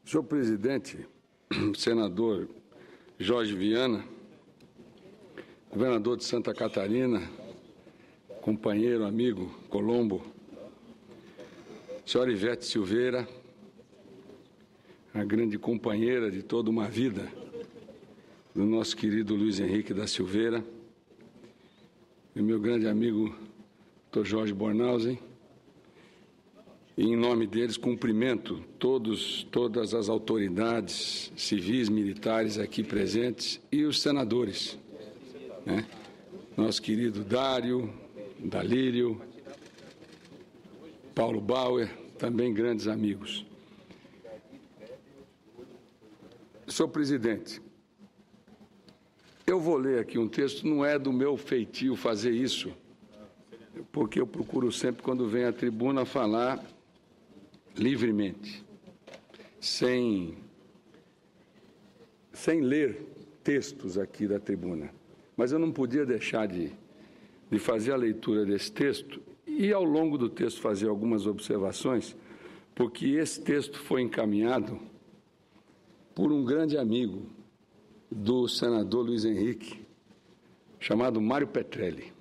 Senhor presidente, senador Jorge Viana, governador de Santa Catarina, companheiro, amigo Colombo, senhora Ivete Silveira, a grande companheira de toda uma vida do nosso querido Luiz Henrique da Silveira, e meu grande amigo Dr. Jorge Bornhausen, e em nome deles cumprimento todas as autoridades civis, militares aqui presentes e os senadores, né? Nosso querido Dário, Dalírio, Paulo Bauer, também grandes amigos. Senhor presidente, eu vou ler aqui um texto, não é do meu feitio fazer isso, porque eu procuro sempre, quando venho à tribuna, falar livremente, sem ler textos aqui da tribuna. Mas eu não podia deixar de fazer a leitura desse texto e, ao longo do texto, fazer algumas observações, porque esse texto foi encaminhado por um grande amigo do senador Luiz Henrique, chamado Mário Petrelli.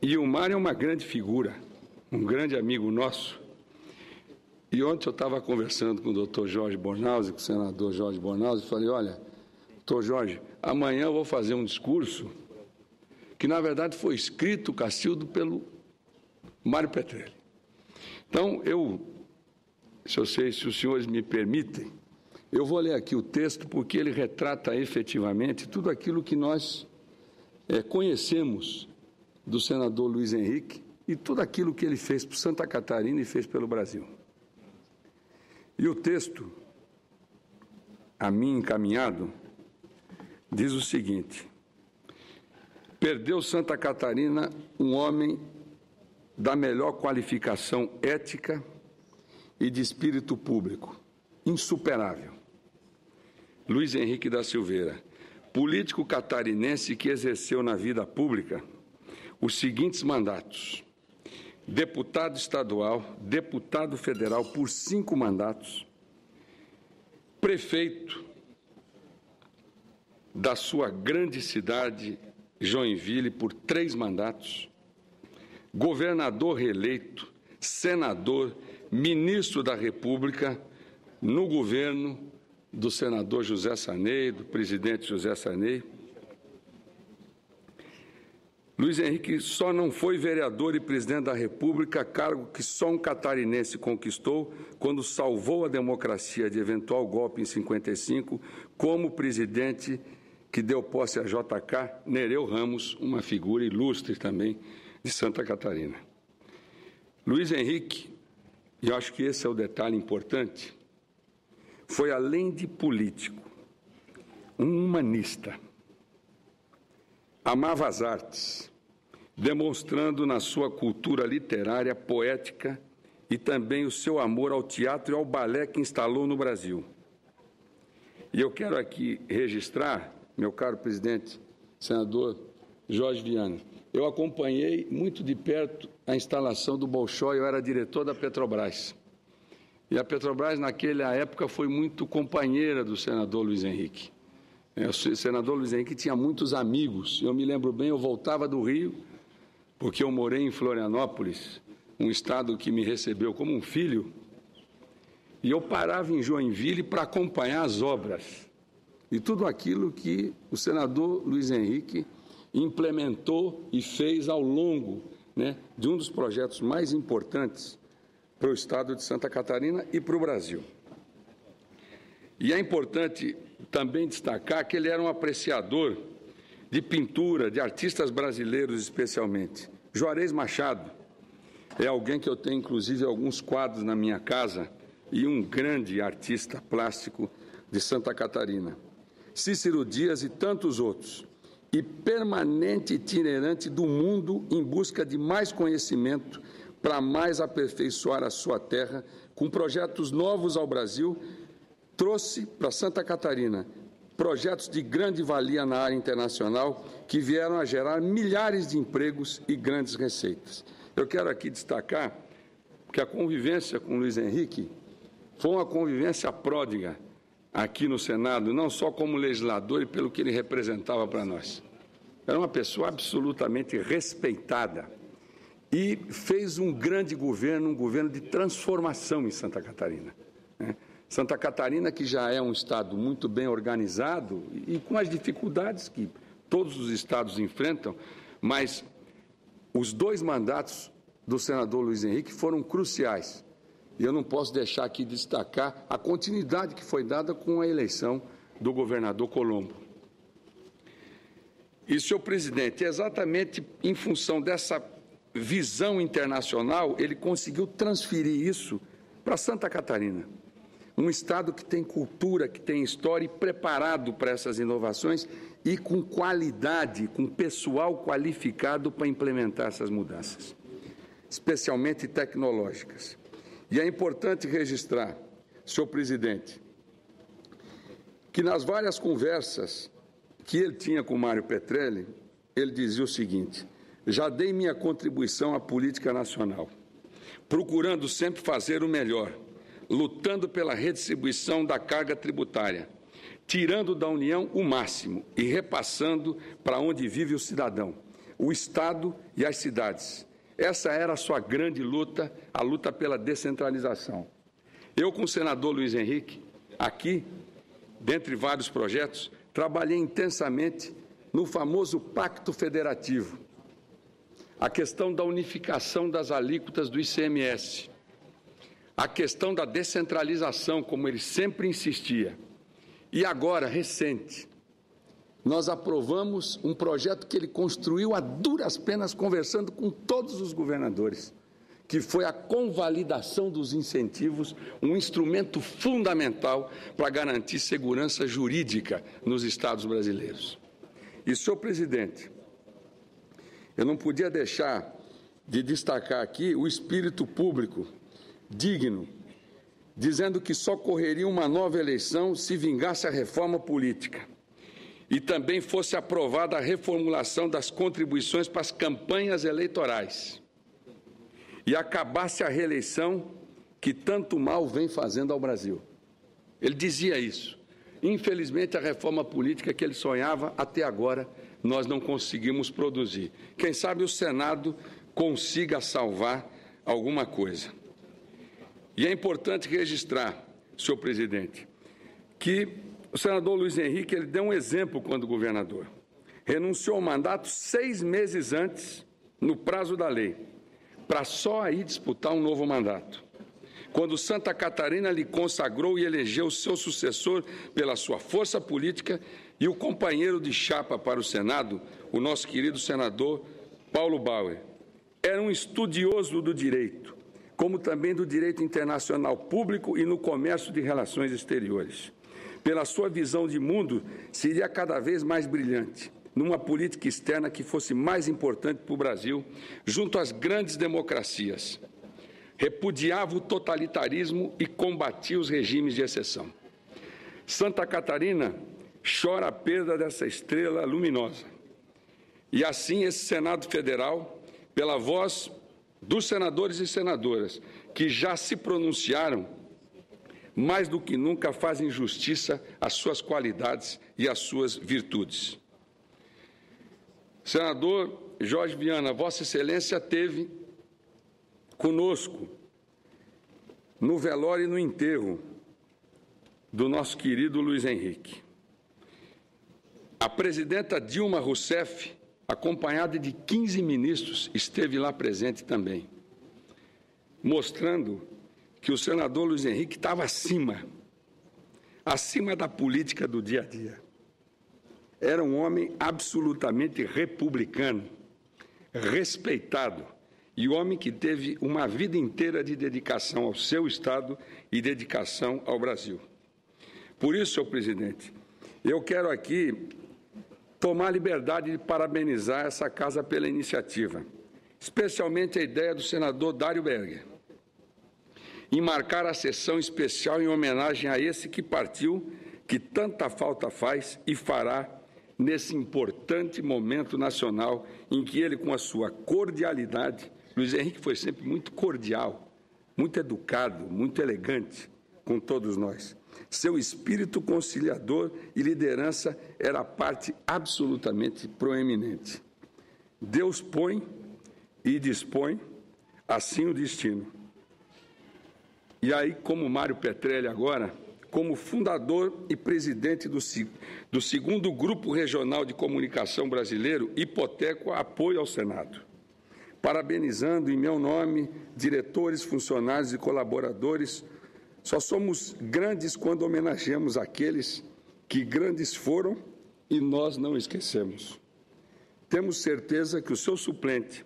E o Mário é uma grande figura, um grande amigo nosso. E ontem eu estava conversando com o doutor Jorge Bornhausen, com o senador Jorge Bornhausen, e falei, olha, doutor Jorge, amanhã eu vou fazer um discurso que, na verdade, foi escrito, Cacildo, pelo Mário Petrelli. Então, se os senhores me permitem, eu vou ler aqui o texto, porque ele retrata efetivamente tudo aquilo que nós conhecemos do senador Luiz Henrique e tudo aquilo que ele fez por Santa Catarina e fez pelo Brasil. E o texto, a mim encaminhado, diz o seguinte: perdeu Santa Catarina um homem da melhor qualificação ética e de espírito público, insuperável. Luiz Henrique da Silveira, político catarinense que exerceu na vida pública os seguintes mandatos: deputado estadual, deputado federal por 5 mandatos, prefeito da sua grande cidade, Joinville, por 3 mandatos, governador reeleito, senador, ministro da República no governo do senador José Sarney, do presidente José Sarney. Luiz Henrique só não foi vereador e presidente da República, cargo que só um catarinense conquistou quando salvou a democracia de eventual golpe em 55, como presidente que deu posse a JK Nereu Ramos, uma figura ilustre também de Santa Catarina. Luiz Henrique, e eu acho que esse é o detalhe importante, foi, além de político, um humanista. Amava as artes, demonstrando na sua cultura literária, poética e também o seu amor ao teatro e ao balé que instalou no Brasil. E eu quero aqui registrar, meu caro presidente, senador Jorge Viana, eu acompanhei muito de perto a instalação do Bolshoi, eu era diretor da Petrobras. E a Petrobras, naquela época, foi muito companheira do senador Luiz Henrique. O senador Luiz Henrique tinha muitos amigos. Eu me lembro bem, eu voltava do Rio, porque eu morei em Florianópolis, um estado que me recebeu como um filho, e eu parava em Joinville para acompanhar as obras e tudo aquilo que o senador Luiz Henrique implementou e fez ao longo, de um dos projetos mais importantes para o estado de Santa Catarina e para o Brasil. E é importante também destacar que ele era um apreciador de pintura, de artistas brasileiros especialmente. Juarez Machado é alguém que eu tenho, inclusive, alguns quadros na minha casa, e um grande artista plástico de Santa Catarina. Cícero Dias e tantos outros. E permanente itinerante do mundo em busca de mais conhecimento para mais aperfeiçoar a sua terra, com projetos novos ao Brasil, trouxe para Santa Catarina projetos de grande valia na área internacional que vieram a gerar milhares de empregos e grandes receitas. Eu quero aqui destacar porque a convivência com o Luiz Henrique foi uma convivência pródiga aqui no Senado, não só como legislador e pelo que ele representava para nós. Era uma pessoa absolutamente respeitada e fez um grande governo, um governo de transformação em Santa Catarina. Santa Catarina, que já é um estado muito bem organizado e com as dificuldades que todos os estados enfrentam, mas os 2 mandatos do senador Luiz Henrique foram cruciais. E eu não posso deixar aqui de destacar a continuidade que foi dada com a eleição do governador Colombo. E, senhor presidente, exatamente em função dessa visão internacional, ele conseguiu transferir isso para Santa Catarina. Um estado que tem cultura, que tem história e preparado para essas inovações e com qualidade, com pessoal qualificado para implementar essas mudanças, especialmente tecnológicas. E é importante registrar, senhor presidente, que nas várias conversas que ele tinha com Mário Petrelli, ele dizia o seguinte: já dei minha contribuição à política nacional, procurando sempre fazer o melhor, lutando pela redistribuição da carga tributária, tirando da União o máximo e repassando para onde vive o cidadão, o Estado e as cidades. Essa era a sua grande luta, a luta pela descentralização. Eu, com o senador Luiz Henrique, aqui, dentre vários projetos, trabalhei intensamente no famoso Pacto Federativo, a questão da unificação das alíquotas do ICMS, a questão da descentralização, como ele sempre insistia. E agora, recente, nós aprovamos um projeto que ele construiu a duras penas, conversando com todos os governadores, que foi a convalidação dos incentivos, um instrumento fundamental para garantir segurança jurídica nos estados brasileiros. E, senhor presidente, eu não podia deixar de destacar aqui o espírito público digno, dizendo que só correria uma nova eleição se vingasse a reforma política e também fosse aprovada a reformulação das contribuições para as campanhas eleitorais e acabasse a reeleição que tanto mal vem fazendo ao Brasil. Ele dizia isso. Infelizmente, a reforma política que ele sonhava, até agora, nós não conseguimos produzir. Quem sabe o Senado consiga salvar alguma coisa. E é importante registrar, senhor presidente, que o senador Luiz Henrique ele deu um exemplo quando governador. Renunciou ao mandato 6 meses antes, no prazo da lei, para só aí disputar um novo mandato. Quando Santa Catarina lhe consagrou e elegeu seu sucessor pela sua força política e o companheiro de chapa para o Senado, o nosso querido senador Paulo Bauer. Era um estudioso do direito, como também do direito internacional público e no comércio de relações exteriores. Pela sua visão de mundo, seria cada vez mais brilhante, numa política externa que fosse mais importante para o Brasil, junto às grandes democracias. Repudiava o totalitarismo e combatia os regimes de exceção. Santa Catarina chora a perda dessa estrela luminosa. E assim esse Senado Federal, pela voz dos senadores e senadoras que já se pronunciaram, mais do que nunca fazem justiça às suas qualidades e às suas virtudes. Senador Jorge Viana, Vossa Excelência esteve conosco no velório e no enterro do nosso querido Luiz Henrique. A presidenta Dilma Rousseff, acompanhada de 15 ministros, esteve lá presente também, mostrando que o senador Luiz Henrique estava acima da política do dia a dia. Era um homem absolutamente republicano, respeitado, e homem que teve uma vida inteira de dedicação ao seu Estado e dedicação ao Brasil. Por isso, senhor presidente, eu quero aqui tomar a liberdade de parabenizar essa casa pela iniciativa, especialmente a ideia do senador Dário Berger, em marcar a sessão especial em homenagem a esse que partiu, que tanta falta faz e fará nesse importante momento nacional em que ele, com a sua cordialidade, Luiz Henrique foi sempre muito cordial, muito educado, muito elegante com todos nós. Seu espírito conciliador e liderança era a parte absolutamente proeminente. Deus põe e dispõe, assim o destino. E aí, como Mário Petrelli agora, como fundador e presidente do segundo Grupo Regional de Comunicação Brasileiro, hipoteco apoio ao Senado, parabenizando em meu nome diretores, funcionários e colaboradores. Só somos grandes quando homenageamos aqueles que grandes foram e nós não esquecemos. Temos certeza que o seu suplente,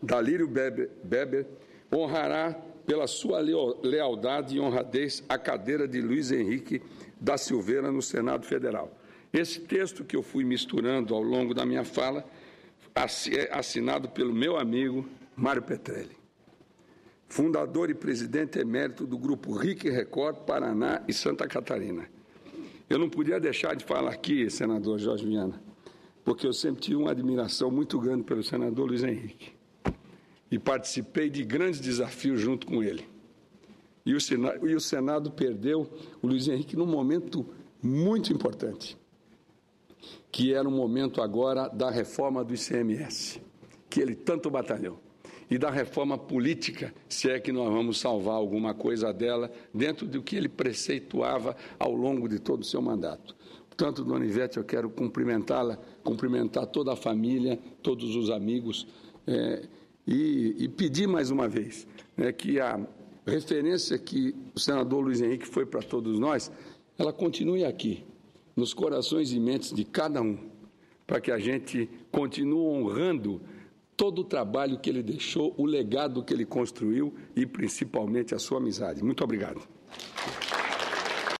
Dalírio Beber, honrará pela sua lealdade e honradez a cadeira de Luiz Henrique da Silveira no Senado Federal. Esse texto que eu fui misturando ao longo da minha fala é assinado pelo meu amigo Mário Petrelli, fundador e presidente emérito do Grupo RIC Record, Paraná e Santa Catarina. Eu não podia deixar de falar aqui, senador Jorge Viana, porque eu sempre tive uma admiração muito grande pelo senador Luiz Henrique e participei de grandes desafios junto com ele. E o Senado perdeu o Luiz Henrique num momento muito importante, que era o momento agora da reforma do ICMS, que ele tanto batalhou, e da reforma política, se é que nós vamos salvar alguma coisa dela, dentro do que ele preceituava ao longo de todo o seu mandato. Portanto, dona Ivete, eu quero cumprimentá-la, cumprimentar toda a família, todos os amigos, e pedir mais uma vez que a referência que o senador Luiz Henrique foi para todos nós, ela continue aqui, nos corações e mentes de cada um, para que a gente continue honrando todo o trabalho que ele deixou, o legado que ele construiu e, principalmente, a sua amizade. Muito obrigado.